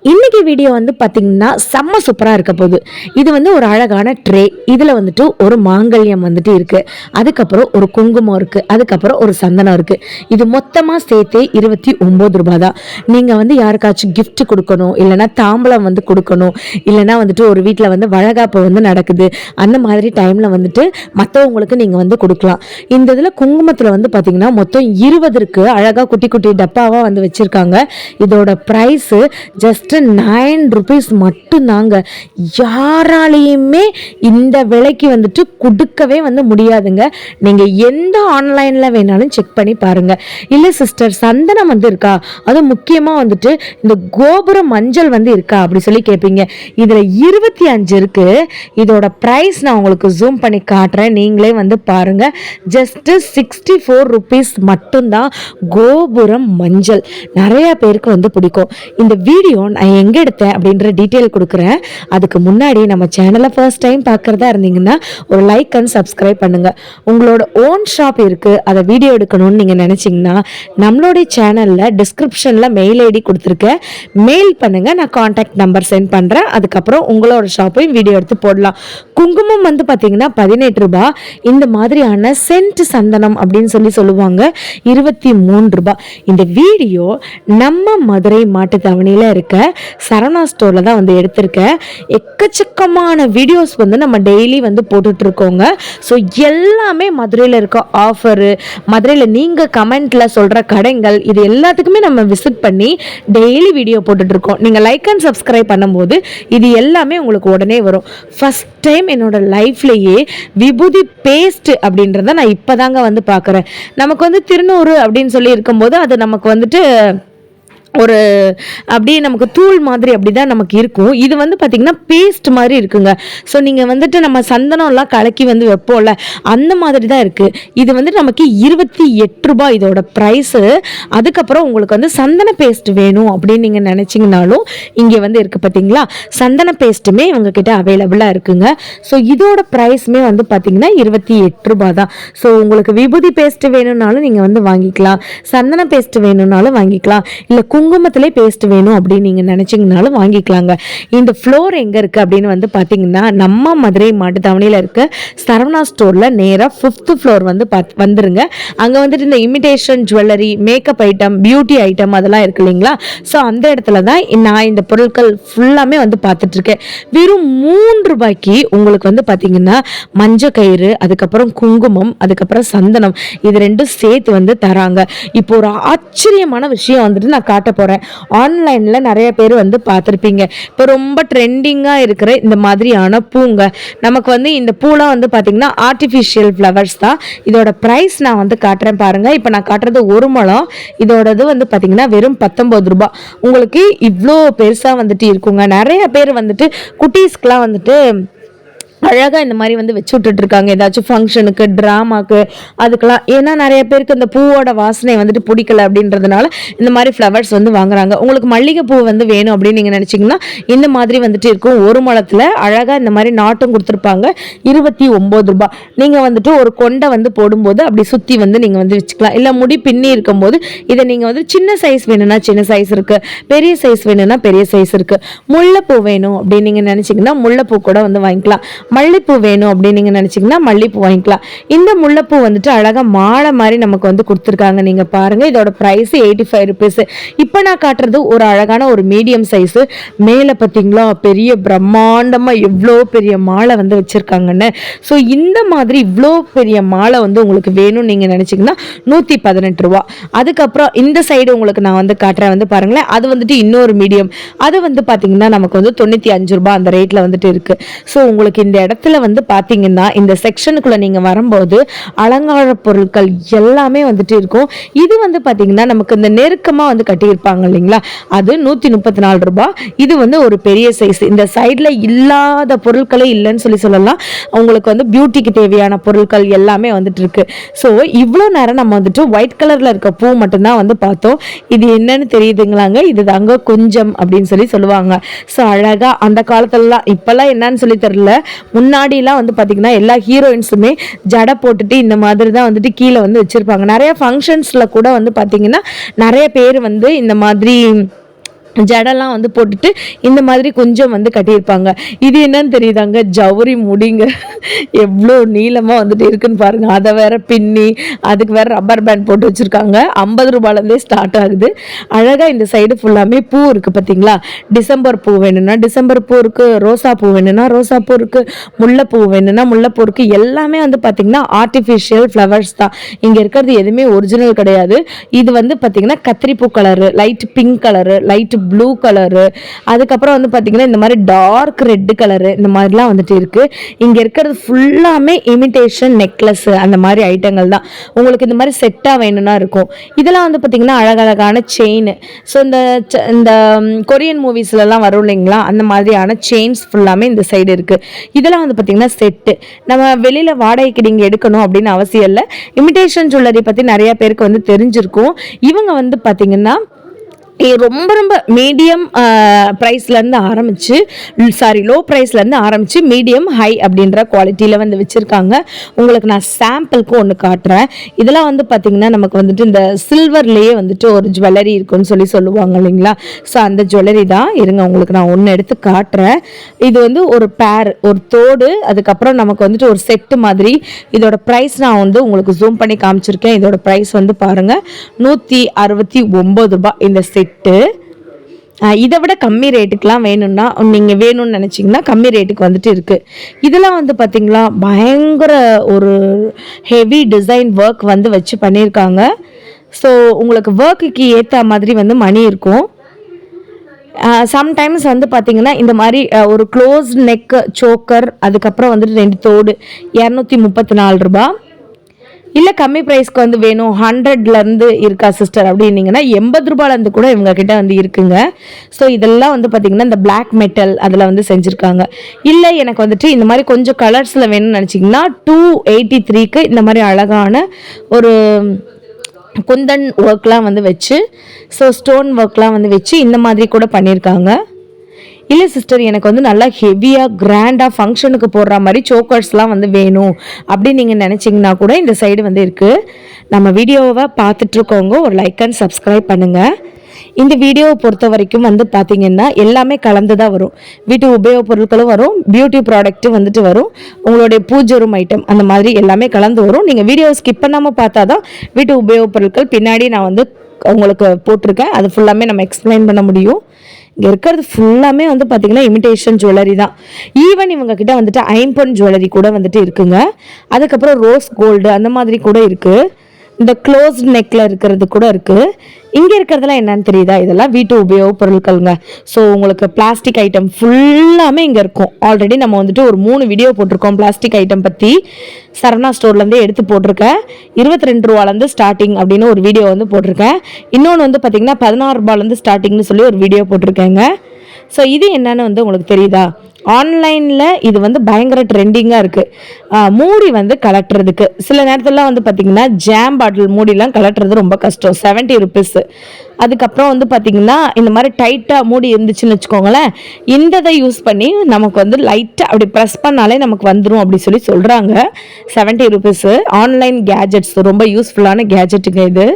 இன்னைக்கு வீடியோ வந்து பார்த்தீங்கன்னா செம்ம சூப்பராக இருக்க போகுது. இது வந்து ஒரு அழகான ட்ரே. இதில் வந்துட்டு ஒரு மாங்கல்யம் வந்துட்டு இருக்குது. அதுக்கப்புறம் ஒரு குங்குமம் இருக்குது. அதுக்கப்புறம் ஒரு சந்தனம் இருக்குது. இது மொத்தமாக சேர்த்தே 29 ரூபா தான். நீங்கள் வந்து யாருக்காச்சும் கிஃப்ட் கொடுக்கணும், இல்லைனா தாம்பலம் வந்து கொடுக்கணும், இல்லைனா வந்துட்டு ஒரு வீட்டில் வந்து வழகாப்பு வந்து நடக்குது, அந்த மாதிரி டைமில் வந்துட்டு மற்றவங்களுக்கு நீங்கள் வந்து கொடுக்கலாம். இந்த இதில் குங்குமத்தில் வந்து பார்த்தீங்கன்னா மொத்தம் 20 இருக்குது. அழகாக குட்டி குட்டி டப்பாவாக வந்து வச்சுருக்காங்க. இதோட ப்ரைஸு ஜஸ்ட் 9 rupees மட்டும்தாங்க. யாராலையுமே இந்த விலைக்கு வந்துட்டு கொடுக்கவே வந்து முடியாதுங்க. நீங்க எந்த ஆன்லைன்ல வேணாலும் செக் பண்ணி பாருங்க. இல்ல சிஸ்டர் சந்தனம் வந்து இருக்கா, அது முக்கியமா வந்துட்டு இந்த கோபுர மஞ்சள் வந்து இருக்கா அப்படி சொல்லி கேட்பீங்க. இதுல 25 இருக்கு. இதோட பிரைஸ் நான் உங்களுக்கு ஜூம் பண்ணி காட்டுறேன், நீங்களே வந்து பாருங்க. ஜஸ்ட் 64 rupees மட்டும்தான் கோபுரம் மஞ்சள். நிறைய பேருக்கு வந்து பிடிக்கும். இந்த வீடியோ நான் எங்கே எடுத்தேன் அப்படின்ற டீட்டெயில் கொடுக்குறேன். அதுக்கு முன்னாடி நம்ம சேனலை ஃபர்ஸ்ட் டைம் பார்க்குறதா இருந்தீங்கன்னா ஒரு லைக் அண்ட் சப்ஸ்கிரைப் பண்ணுங்கள். உங்களோட ஓன் ஷாப் இருக்குது, அதை வீடியோ எடுக்கணும்னு நீங்கள் நினச்சிங்கன்னா நம்மளுடைய சேனலில் டிஸ்கிரிப்ஷனில் மெயில் ஐடி கொடுத்துருக்கேன். மெயில் பண்ணுங்கள், நான் கான்டாக்ட் நம்பர் சென்ட் பண்ணுறேன். அதுக்கப்புறம் உங்களோட ஷாப்பையும் வீடியோ எடுத்து போடலாம். குங்குமம் வந்து பார்த்தீங்கன்னா 18 ரூபா. இந்த மாதிரியான சென்ட் சந்தனம் அப்படின்னு சொல்லுவாங்க 23 ரூபா. இந்த வீடியோ நம்ம மதுரை மாட்டுத்தாவணியில் இருக்க சரவணா ஸ்டோரில் தான் வந்து எடுத்திருக்கேன். எக்கச்சக்கமான வீடியோஸ் வந்து நம்ம டெய்லி வந்து போட்டுட்ருக்கோங்க. ஸோ எல்லாமே மதுரையில் இருக்க ஆஃபரு, மதுரையில் நீங்கள் கமெண்ட்டில் சொல்கிற கடைகள், இது எல்லாத்துக்குமே நம்ம விசிட் பண்ணி டெய்லி வீடியோ போட்டுட்ருக்கோம். நீங்கள் லைக் அண்ட் சப்ஸ்கிரைப் பண்ணும்போது இது எல்லாமே உங்களுக்கு உடனே வரும். ஃபஸ்ட் டைம் என்னோட லைஃப்லேயே விபூதி பேஸ்ட் அப்படின்றத நான் இப்போ தாங்க வந்து பார்க்குறேன். நமக்கு வந்து திருநூறு அப்படின்னு சொல்லி இருக்கும்போது அது நமக்கு வந்துட்டு ஒரு அப்படியே நமக்கு தூள் மாதிரி அப்படி தான் நமக்கு இருக்கும். இது வந்து பார்த்திங்கன்னா பேஸ்ட் மாதிரி இருக்குங்க. ஸோ நீங்கள் வந்துட்டு நம்ம சந்தனம்லாம் கலக்கி வந்து வைப்போம்ல, அந்த மாதிரி தான் இருக்குது. இது வந்து நமக்கு 28 ரூபாய் இதோட ப்ரைஸு. அதுக்கப்புறம் உங்களுக்கு வந்து சந்தன பேஸ்ட் வேணும் அப்படின்னு நீங்கள் நினச்சிங்கனாலும் இங்கே வந்து இருக்குது பார்த்தீங்களா, சந்தன பேஸ்ட்டுமே இவங்கக்கிட்ட அவைலபிளாக இருக்குங்க. ஸோ இதோட ப்ரைஸுமே வந்து பார்த்திங்கன்னா 28 ரூபாய் தான். ஸோ உங்களுக்கு விபூதி பேஸ்ட்டு வேணும்னாலும் நீங்கள் வந்து வாங்கிக்கலாம், சந்தன பேஸ்ட்டு வேணும்னாலும் வாங்கிக்கலாம், இல்லை குங்குமத்திலே பேஸ்ட் வேணும் அப்படின்னு நீங்கள் நினச்சிங்கனாலும் வாங்கிக்கலாங்க. இந்த ஃப்ளோர் எங்கே இருக்குது அப்படின்னு வந்து பார்த்தீங்கன்னா நம்ம மதுரை மாட்டுத்தாவணியில் இருக்க சரவணா ஸ்டோரில் நேராக 5th floor வந்து வந்துருங்க. அங்கே வந்துட்டு இந்த imitation jewellery, makeup item, beauty item அதெல்லாம் இருக்கு இல்லைங்களா. ஸோ அந்த இடத்துல தான் நான் இந்த பொருட்கள் ஃபுல்லாமே வந்து பார்த்துட்ருக்கேன். வெறும் 3 ரூபாய்க்கு உங்களுக்கு வந்து பார்த்தீங்கன்னா மஞ்சள் கயிறு, அதுக்கப்புறம் குங்குமம், அதுக்கப்புறம் சந்தனம், இது ரெண்டும் சேர்த்து வந்து தராங்க. இப்போ ஒரு ஆச்சரியமான விஷயம் வந்துட்டு நான் காட்ட போறேன். ஆன்லைன்ல நிறைய பேர் வந்து பார்த்துருப்பீங்க. இப்போ ரொம்ப ட்ரெண்டிங்காக இருக்கிற இந்த மாதிரியான பூங்க, நமக்கு வந்து இந்த பூலாம் வந்து பார்த்தீங்கன்னா ஆர்டிஃபிஷியல் ஃப்ளவர்ஸ் தான். இதோட ப்ரைஸ் நான் வந்து காட்டுறேன் பாருங்க. இப்போ நான் காட்டுறது 1 முழம். இதோடது வந்து பார்த்தீங்கன்னா வெறும் 19 ரூபாய். உங்களுக்கு இவ்வளோ பெருசாக வந்துட்டு இருக்குங்க. நிறைய பேர் வந்துட்டு குட்டீஸ்க்குலாம் வந்துட்டு அழகாக இந்த மாதிரி வந்து வச்சு விட்டுட்ருக்காங்க, ஏதாச்சும் ஃபங்க்ஷனுக்கு, ட்ராமாக்கு, அதுக்கெல்லாம். ஏன்னா நிறைய பேருக்கு இந்த பூவோட வாசனை வந்துட்டு பிடிக்கல அப்படின்றதுனால இந்த மாதிரி ஃப்ளவர்ஸ் வந்து வாங்குறாங்க. உங்களுக்கு மல்லிகைப்பூ வந்து வேணும் அப்படின்னு நீங்கள் நினச்சிங்கன்னா இந்த மாதிரி வந்துட்டு இருக்கும். 1 முழத்தில் அழகாக இந்த மாதிரி நாட்டும் கொடுத்துருப்பாங்க. 29 ரூபாய். நீங்கள் வந்துட்டு ஒரு கொண்டை வந்து போடும்போது அப்படி சுற்றி வந்து நீங்கள் வந்து வச்சுக்கலாம். இல்லை முடி பின்னி இருக்கும்போது இதை நீங்கள் வந்து சின்ன சைஸ் வேணும்னா சின்ன சைஸ் இருக்குது, பெரிய சைஸ் வேணும்னா பெரிய சைஸ் இருக்குது. முல்லைப்பூ வேணும் அப்படின்னு நீங்கள் நினச்சிங்கன்னா முல்லைப்பூ கூட வந்து வாங்கிக்கலாம். மல்லிப்பூ வேணும் அப்படின்னு நீங்கள் நினச்சிங்கன்னா மல்லிப்பூ வாங்கிக்கலாம். இந்த முல்லைப்பூ வந்துட்டு அழகாக மாலை மாதிரி நமக்கு வந்து கொடுத்துருக்காங்க. நீங்கள் பாருங்கள், இதோட ப்ரைஸ் 85 rupees. இப்போ நான் காட்டுறது ஒரு அழகான ஒரு மீடியம் சைஸு. மேலே பார்த்தீங்களா பெரிய பிரம்மாண்டமாக எவ்வளோ பெரிய மாலை வந்து வச்சுருக்காங்கன்னு. ஸோ இந்த மாதிரி இவ்வளோ பெரிய மாலை வந்து உங்களுக்கு வேணும்னு நீங்கள் நினச்சிங்கன்னா 118 ரூபா. அதுக்கப்புறம் இந்த சைடு உங்களுக்கு நான் வந்து காட்டுறேன், வந்து பாருங்களேன். அது வந்துட்டு இன்னொரு மீடியம், அது வந்து பார்த்தீங்கன்னா நமக்கு வந்து 95 ரூபா அந்த ரேட்டில் வந்துட்டு இருக்குது. ஸோ உங்களுக்கு இந்த இடத்துல வந்து பார்த்தீங்கன்னா இந்த செக்ஷனுக்குள்ளே நீங்கள் வரும்போது அலங்கார பொருட்கள் எல்லாமே வந்துட்டு இருக்கும். இது வந்து பார்த்தீங்கன்னா நமக்கு இந்த நெருக்கமாக வந்து கட்டியிருப்பாங்க இல்லைங்களா, அது 134 ரூபாய். இது வந்து ஒரு பெரிய சைஸ். இந்த சைடில் இல்லாத பொருட்களே இல்லைன்னு சொல்லலாம். உங்களுக்கு வந்து பியூட்டிக்கு தேவையான பொருட்கள் எல்லாமே வந்துட்டு இருக்கு. ஸோ இவ்வளோ நேரம் நம்ம வந்துட்டு ஒயிட் கலரில் இருக்க பூ மட்டும்தான் வந்து பார்த்தோம். இது என்னன்னு தெரியுதுங்களாங்க, இது தாங்க கொஞ்சம் அப்படின்னு சொல்லுவாங்க. ஸோ அழகாக அந்த காலத்துலலாம், இப்போல்லாம் என்னன்னு சொல்லி தெரியல, முன்னாடிலாம் வந்து பார்த்தீங்கன்னா எல்லா ஹீரோயின்ஸுமே ஜடை போட்டுட்டு இந்த மாதிரி தான் வந்துட்டு கீழே வந்து வச்சுருப்பாங்க. நிறைய ஃபங்க்ஷன்ஸில் கூட வந்து பார்த்தீங்கன்னா நிறைய பேர் வந்து இந்த மாதிரி ஜடெல்லாம் வந்து போட்டுட்டு இந்த மாதிரி கொஞ்சம் வந்து கட்டியிருப்பாங்க. இது என்னன்னு தெரியுதாங்க, ஜவுரி முடிங்க. எவ்வளோ நீளமாக வந்துட்டு இருக்குன்னு பாருங்க. அதை வேற பின்னி அதுக்கு வேற ரப்பர் பேண்ட் போட்டு வச்சுருக்காங்க. 50 ரூபாயிலேருந்தே ஸ்டார்ட் ஆகுது. அழகாக இந்த சைடு ஃபுல்லாமே பூ இருக்குது பார்த்தீங்களா. டிசம்பர் பூ வேணும்னா டிசம்பர் பூ இருக்குது, ரோசா பூ வேணும்னா ரோசா பூ இருக்குது, முல்லைப்பூ வேணும்னா முல்லைப்பூ இருக்குது. எல்லாமே வந்து பார்த்திங்கன்னா ஆர்டிஃபிஷியல் ஃப்ளவர்ஸ் தான். இங்கே இருக்கிறது எதுவுமே ஒரிஜினல் கிடையாது. இது வந்து பார்த்திங்கன்னா கத்திரிப்பூ colour, light pink colour, light blue colour, அதுக்கப்புறம் வந்து பார்த்தீங்கன்னா இந்த மாதிரி டார்க் ரெட் கலரு, இந்த மாதிரிலாம் வந்துட்டு இருக்குது. இங்கே இருக்கிறது ஃபுல்லாமே இமிட்டேஷன் நெக்லஸ் அந்த மாதிரி ஐட்டங்கள் தான். உங்களுக்கு இந்த மாதிரி செட்டாக வேணும்னா இருக்கும். இதெல்லாம் வந்து பார்த்திங்கன்னா அழகழகான செயின். ஸோ இந்த கொரியன் மூவிஸ்லலாம் வரும் இல்லைங்களா, அந்த மாதிரியான செயின்ஸ் ஃபுல்லாமே இந்த சைடு இருக்குது. இதெல்லாம் வந்து பார்த்திங்கன்னா செட்டு. நம்ம வெளியில் வாடகைக்கு நீங்கள் எடுக்கணும் அப்படின்னு அவசியம் இல்லை. இமிட்டேஷன் ஜுவல்லரி பற்றி நிறையா பேருக்கு வந்து தெரிஞ்சிருக்கும். இவங்க வந்து பார்த்திங்கன்னா ரொம்ப ரொம்ப மீடியம் ப்ரைஸ்லேருந்து ஆரம்பித்து லோ ப்ரைஸ்லேருந்து ஆரம்பித்து மீடியம் ஹை அப்படின்ற குவாலிட்டியில் வந்து வச்சுருக்காங்க. உங்களுக்கு நான் சாம்பிளுக்கு ஒன்று காட்டுறேன். இதெல்லாம் வந்து பார்த்திங்கன்னா நமக்கு வந்துட்டு இந்த சில்வர்லேயே வந்துட்டு ஒரு ஜுவல்லரி இருக்குன்னு சொல்லுவாங்க இல்லைங்களா. ஸோ அந்த ஜுவல்லரி தான். இருங்க உங்களுக்கு நான் ஒன்று எடுத்து காட்டுறேன். இது வந்து ஒரு பேர், ஒரு தோடு, அதுக்கப்புறம் நமக்கு வந்துட்டு ஒரு செட்டு மாதிரி. இதோட ப்ரைஸ் நான் வந்து உங்களுக்கு ஜூம் பண்ணி காமிச்சிருக்கேன். இதோட ப்ரைஸ் வந்து பாருங்கள், 169 ரூபாய் இந்த செட். இதை விட கம்மி ரேட்டுக்கெலாம் வேணும்னா நீங்கள் வேணும்னு நினச்சிங்கன்னா கம்மி ரேட்டுக்கு வந்துட்டு இருக்குது. இதெல்லாம் வந்து பார்த்திங்களா பயங்கர ஒரு ஹெவி டிசைன் ஒர்க் வந்து வச்சு பண்ணியிருக்காங்க. ஸோ உங்களுக்கு ஒர்க்குக்கு ஏற்ற மாதிரி வந்து மணி இருக்கும். சம்டைம்ஸ் வந்து பார்த்திங்கன்னா இந்த மாதிரி ஒரு க்ளோஸ் நெக் சோக்கர், அதுக்கப்புறம் வந்துட்டு 2 தோடு 234 ரூபா. இல்லை கம்மி ப்ரைஸ்க்கு வந்து வேணும் 100லேருந்து இருக்கா சிஸ்டர் அப்படின்னீங்கன்னா 80 ரூபாயிலேருந்து கூட இவங்க கிட்ட வந்து இருக்குங்க. ஸோ இதெல்லாம் வந்து பார்த்திங்கன்னா இந்த பிளாக் மெட்டல் அதில் வந்து செஞ்சுருக்காங்க. இல்லை எனக்கு வந்துட்டு இந்த மாதிரி கொஞ்சம் கலர்ஸில் வேணும்னு நினச்சிங்கன்னா 283க்கு இந்த மாதிரி அழகான ஒரு குந்தன் ஒர்க்லாம் வந்து வச்சு, ஸோ ஸ்டோன் ஒர்க்லாம் வந்து வச்சு இந்த மாதிரி கூட பண்ணியிருக்காங்க. இல்லை சிஸ்டர் எனக்கு வந்து நல்லா ஹெவியாக கிராண்டாக ஃபங்க்ஷனுக்கு போடுற மாதிரி சோக்கர்ஸ்லாம் வந்து வேணும் அப்படின்னு நீங்கள் நினச்சிங்கன்னா கூட இந்த சைடு வந்து இருக்குது. நம்ம வீடியோவை பார்த்துட்ருக்கவங்க ஒரு லைக் அண்ட் சப்ஸ்கிரைப் பண்ணுங்கள். இந்த வீடியோவை பொறுத்த வரைக்கும் வந்து பார்த்திங்கன்னா எல்லாமே கலந்து தான் வரும். வீட்டு உபயோக பொருட்களும் வரும், பியூட்டி ப்ராடக்ட்டும் வந்துட்டு வரும், உங்களுடைய பூஜை ரூம் ஐட்டம் அந்த மாதிரி எல்லாமே கலந்து வரும். நீங்கள் வீடியோ ஸ்கிப் பண்ணாமல் பார்த்தா தான் வீட்டு உபயோக பொருட்கள் பின்னாடி நான் வந்து உங்களுக்கு போட்டிருக்கேன், அது ஃபுல்லாமே நம்ம எக்ஸ்பிளைன் பண்ண முடியும். இங்கே இருக்கிறது ஃபுல்லாமே வந்து பார்த்திங்கன்னா இமிட்டேஷன் ஜுவல்லரி தான். ஈவன் இவங்க கிட்ட வந்துட்டு ஐம்பொன் ஜுவல்லரி கூட வந்துட்டு இருக்குங்க. அதுக்கப்புறம் ரோஸ் கோல்டு அந்த மாதிரி கூட இருக்குது. இந்த க்ளோஸ்ட் நெக்கில் இருக்கிறது கூட இருக்குது. இங்கே இருக்கிறதுலாம் என்னன்னு தெரியுதா, இதெல்லாம் வீட்டு உபயோக பொருட்கள்ங்க. ஸோ உங்களுக்கு பிளாஸ்டிக் ஐட்டம் ஃபுல்லாமே இங்கே இருக்கும். ஆல்ரெடி நம்ம வந்துட்டு ஒரு 3 வீடியோ போட்டிருக்கோம் பிளாஸ்டிக் ஐட்டம் பற்றி. சரவணா ஸ்டோர்லேருந்தே எடுத்து போட்டிருக்கேன். 22 ரூபாலேருந்து ஸ்டார்டிங் அப்படின்னு ஒரு வீடியோ வந்து போட்டிருக்கேன். இன்னொன்று வந்து பார்த்திங்கன்னா 16 ரூபாலேருந்து ஸ்டார்டிங்னு சொல்லி ஒரு வீடியோ போட்டிருக்கேங்க. ஸோ இது என்னன்னு வந்து உங்களுக்கு தெரியுதா, ஆன்லைனில் இது வந்து பயங்கர ட்ரெண்டிங்காக இருக்குது. மூடி வந்து கலட்டுறதுக்கு சில நேரத்துலலாம் வந்து பார்த்திங்கன்னா ஜாம் பாட்டில் மூடிலாம் கலட்டுறது ரொம்ப கஷ்டம், 70 ருபீஸு. அதுக்கப்புறம் வந்து பார்த்திங்கன்னா இந்த மாதிரி டைட்டாக மூடி இருந்துச்சுன்னு வச்சுக்கோங்களேன், இதை யூஸ் பண்ணி நமக்கு வந்து லைட்டாக அப்படி ப்ரெஸ் பண்ணாலே நமக்கு வந்துடும் அப்படி சொல்கிறாங்க. 70 ருபீஸு. ஆன்லைன் கேஜெட்ஸ் ரொம்ப யூஸ்ஃபுல்லான கேஜெட்டுங்க இது.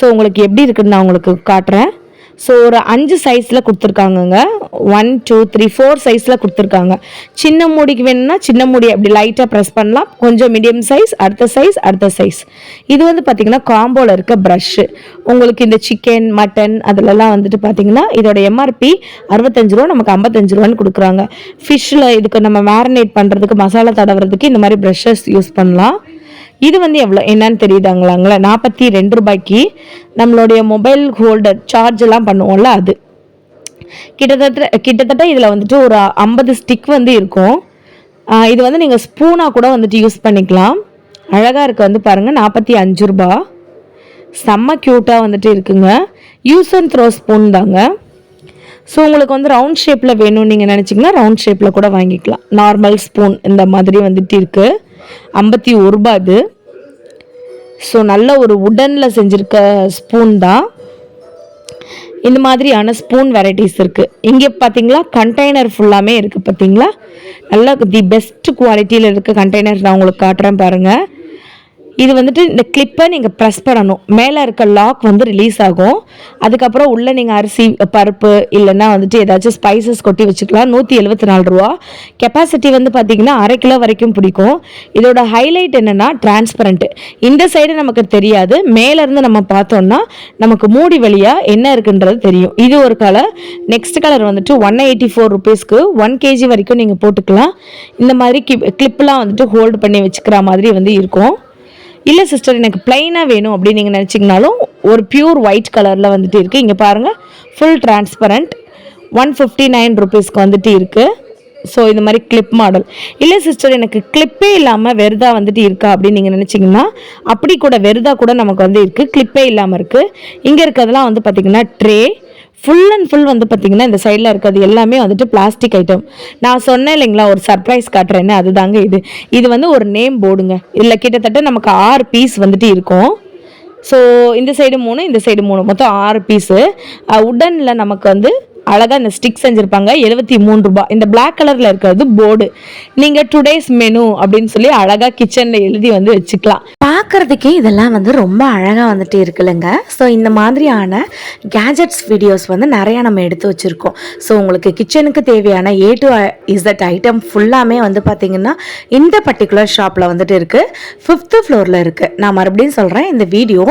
ஸோ உங்களுக்கு எப்படி இருக்குன்னு நான் உங்களுக்கு காட்டுறேன். ஸோ ஒரு 5 சைஸில் கொடுத்துருக்காங்கங்க. 1 2 3 4 சைஸில் கொடுத்துருக்காங்க. சின்ன மூடிக்கு வேணும்னா சின்ன மூடி அப்படி லைட்டாக ப்ரெஸ் பண்ணலாம். கொஞ்சம் மீடியம் சைஸ், அடுத்த சைஸ். இது வந்து பார்த்திங்கன்னா காம்போவில் இருக்க ப்ரஷ்ஷு. உங்களுக்கு இந்த சிக்கன் மட்டன் அதிலெல்லாம் வந்துட்டு பார்த்திங்கன்னா இதோட எம்ஆர்பி 65 ரூபா, நமக்கு 55 ரூபான்னு கொடுக்குறாங்க. ஃபிஷ்ஷில் இதுக்கு நம்ம மேரினேட் பண்ணுறதுக்கு மசாலா தடவுறதுக்கு இந்த மாதிரி ப்ரஷ்ஷஸ் யூஸ் பண்ணலாம். இது வந்து எவ்வளோ என்னன்னு தெரியுதாங்களாங்களே, 42 ரூபாய்க்கு நம்மளுடைய மொபைல் ஹோல்டர் சார்ஜ் எல்லாம் பண்ணுவோம்ல அது. கிட்டத்தட்ட இதில் வந்துட்டு ஒரு 50 ஸ்டிக் வந்து இருக்கும். இது வந்து நீங்கள் ஸ்பூனாக கூட வந்துட்டு யூஸ் பண்ணிக்கலாம். அழகாக இருக்குது வந்து பாருங்கள், 45 ரூபா. செம்ம க்யூட்டாக வந்துட்டு இருக்குங்க. யூஸ் அண்ட் த்ரோ ஸ்பூன் தாங்க. ஸோ உங்களுக்கு வந்து ரவுண்ட் ஷேப்பில் வேணும்னு நீங்கள் நினச்சிங்கன்னா ரவுண்ட் ஷேப்பில் கூட வாங்கிக்கலாம். நார்மல் ஸ்பூன் இந்த மாதிரி வந்துட்டு இருக்குது. 51 ரூபா இது. ஸோ நல்ல ஒரு உடனில் செஞ்சுருக்க ஸ்பூன் தான். இந்த மாதிரியான ஸ்பூன் வெரைட்டிஸ் இருக்குது. இங்கே பார்த்தீங்களா கண்டெய்னர் ஃபுல்லாமே இருக்குது பார்த்தீங்களா. நல்லா தி பெஸ்ட் குவாலிட்டியில் இருக்க கண்டெய்னர் நான் உங்களுக்கு காட்டுறேன் பாருங்கள். இது வந்துட்டு இந்த கிளிப்பை நீங்கள் ப்ரெஸ் பண்ணணும். மேலே இருக்க லாக் வந்து ரிலீஸ் ஆகும். அதுக்கப்புறம் உள்ளே நீங்கள் அரிசி பருப்பு இல்லைன்னா வந்துட்டு ஏதாச்சும் ஸ்பைசஸ் கொட்டி வச்சுக்கலாம். 174 ரூபா. கெப்பாசிட்டி வந்து பார்த்தீங்கன்னா 1/2 கிலோ வரைக்கும் பிடிக்கும். இதோட ஹைலைட் என்னென்னா டிரான்ஸ்பரண்ட். இந்த சைடு நமக்கு தெரியாது, மேலேருந்து நம்ம பார்த்தோம்னா நமக்கு மூடி வழியாக என்ன இருக்குன்றது தெரியும். இது ஒரு கலர். நெக்ஸ்ட் கலர் வந்துட்டு 184 ருபீஸ்க்கு 1 kg வரைக்கும் நீங்கள் போட்டுக்கலாம். இந்த மாதிரி கிளிப்லாம் வந்துட்டு ஹோல்டு பண்ணி வச்சுக்கிற மாதிரி வந்து இருக்கும். இல்லை சிஸ்டர் எனக்கு பிளைனாக வேணும் அப்படின்னு நீங்கள் நினச்சிங்கனாலும் ஒரு பியூர் ஒயிட் கலரில் வந்துட்டு இருக்குது. இங்கே பாருங்கள், ஃபுல் டிரான்ஸ்பரண்ட். 159 ருபீஸ்க்கு வந்துட்டு இருக்குது. ஸோ இந்த மாதிரி கிளிப் மாடல். இல்லை சிஸ்டர் எனக்கு கிளிப்பே இல்லாமல் வெறுதா வந்துட்டு இருக்கா அப்படின்னு நீங்கள் நினச்சிங்கன்னா அப்படி கூட வெறுதா கூட நமக்கு வந்து இருக்குது, கிளிப்பே இல்லாமல் இருக்குது. இங்கே இருக்கிறதுலாம் வந்து பார்த்திங்கன்னா ட்ரே. ஃபுல் அண்ட் ஃபுல் வந்து பார்த்திங்கன்னா இந்த சைடில் இருக்கிறது எல்லாமே வந்துட்டு பிளாஸ்டிக் ஐட்டம். நான் சொன்னேன் இல்லைங்களா ஒரு சர்ப்ரைஸ் காட்டுறேன்னு, அதுதாங்க இது. இது வந்து ஒரு நேம் போர்டுங்க. இதில் கிட்டத்தட்ட நமக்கு 6 பீஸ் வந்துட்டு இருக்கும். ஸோ இந்த சைடு 3, இந்த சைடு 3, மொத்தம் 6 பீஸு. உடனில் நமக்கு வந்து அழகாக இந்த ஸ்டிக் செஞ்சுருப்பாங்க. 73 ரூபா. இந்த பிளாக் கலரில் இருக்கிறது போர்டு. நீங்கள் டுடேஸ் மெனு அப்படின்னு சொல்லி அழகாக கிச்சனில் எழுதி வந்து வச்சுக்கலாம். பார்க்குறதுக்கே இதெல்லாம் வந்து ரொம்ப அழகாக வந்துட்டு இருக்குல்லங்க. ஸோ இந்த மாதிரியான கேஜெட்ஸ் வீடியோஸ் வந்து நிறையா நம்ம எடுத்து வச்சுருக்கோம். ஸோ உங்களுக்கு கிச்சனுக்கு தேவையான A to Z ஐட்டம் ஃபுல்லாமே வந்து பார்த்திங்கன்னா இந்த பர்டிகுலர் ஷாப்பில் வந்துட்டு இருக்குது. 5th ஃப்ளோரில் இருக்குது. நான் மறுபடியும் சொல்கிறேன், இந்த வீடியோ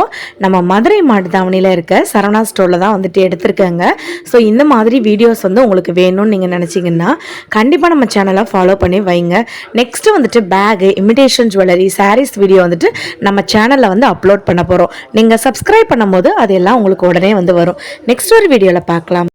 நம்ம மதுரை மாட்டுத்தாவணியில் இருக்க சரவணா ஸ்டோரில் தான் வந்துட்டு எடுத்திருக்கேங்க. ஸோ இந்த மாதிரி வீடியோஸ் வந்து உங்களுக்கு வேணும்னு நீங்கள் நினச்சிங்கன்னா கண்டிப்பாக நம்ம சேனலை ஃபாலோ பண்ணி வைங்க. நெக்ஸ்ட்டு வந்துட்டு bag, imitation jewellery, saris video வந்துட்டு நம்ம சேனலில் வந்து அப்லோட் பண்ண போகிறோம். நீங்கள் சப்ஸ்கிரைப் பண்ணும்போது அதெல்லாம் உங்களுக்கு உடனே வந்து வரும். நெக்ஸ்ட் ஒரு வீடியோவில் பார்க்கலாம்.